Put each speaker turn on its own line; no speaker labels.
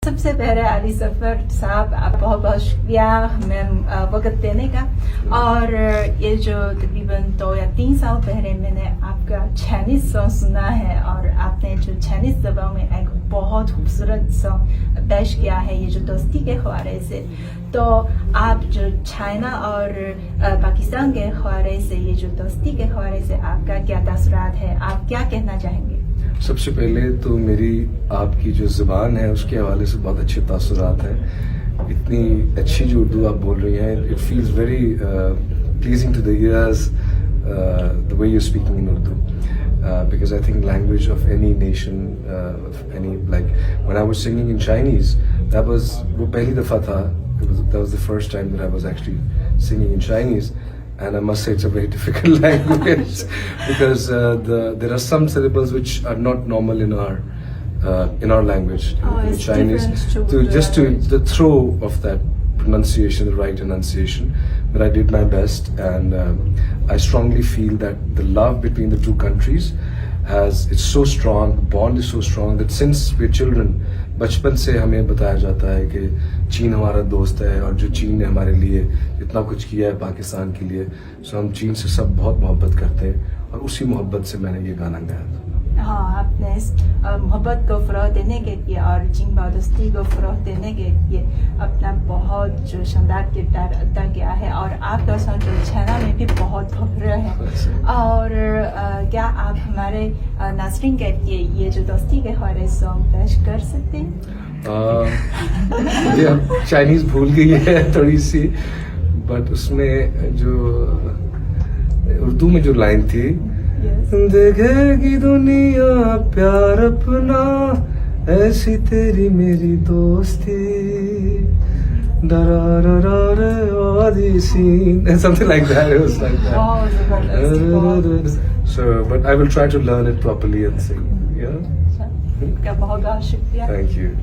सबसे पहले अली ज़फर साहब आप बहुत बहुत शुक्रिया हमें वक्त देने का। और ये जो तकरीबन 2 या 3 साल पहले मैंने आपका चाइनीज सॉन्ग सुना है और आपने जो चाइनीज ज़बान में एक बहुत खूबसूरत सॉन्ग पेश किया है ये जो दोस्ती के हवाले से। तो आप जो चाइना और पाकिस्तान के हवाले से ये जो दोस्ती के हवाले से आपका क्या तासुरात है, आप क्या कहना चाहेंगे?
सबसे पहले तो मेरी आपकी जो ज़बान है उसके हवाले से बहुत अच्छे तासुरात हैं। इतनी अच्छी जो उर्दू आप बोल रही हैं, it feels very pleasing to the ears the way you speaking in Urdu, because I think language of any nation, of any, like when I was singing in Chinese, that was वो पहली दफ़ा था, that was the first time that I was actually singing in Chinese. And I must say it's a very difficult language because there are some syllables which are not normal in our language, in Chinese. To the throw of that pronunciation, the right enunciation. But I did my best, and I strongly feel that the love between the two countries it's so strong, the bond is so strong that since we're children, बचपन से हमें बताया जाता है कि चीन हमारा दोस्त है और जो चीन ने हमारे लिए इतना कुछ किया है पाकिस्तान के लिए, सो हम चीन से सब बहुत मोहब्बत करते हैं और उसी मोहब्बत से मैंने ये गाना गाया था।
हाँ, आपने इस मोहब्बत को फ़रोग़ देने के लिए और चीन दोस्ती को फ़रोग़ देने के लिए अपना बहुत जो शानदार किरदार अदा किया है और आपका सॉन्ग जो चाइना में भी बहुत पॉपुलर है। और क्या आप हमारे नाज़रीन के लिए ये जो दोस्ती के हवाले सॉन्ग पेश कर सकते हैं?
मुझे अब चाइनीज़ भूल गई है थोड़ी सी, बट उसमें जो उर्दू में जो लाइन थी, देखेगी दुनिया प्यार अपना, ऐसी तेरी मेरी दोस्ती, something like that. It was like that. So, but I will try to learn it properly and sing. Yeah.
बहुत बहुत शुक्रिया।
Thank you.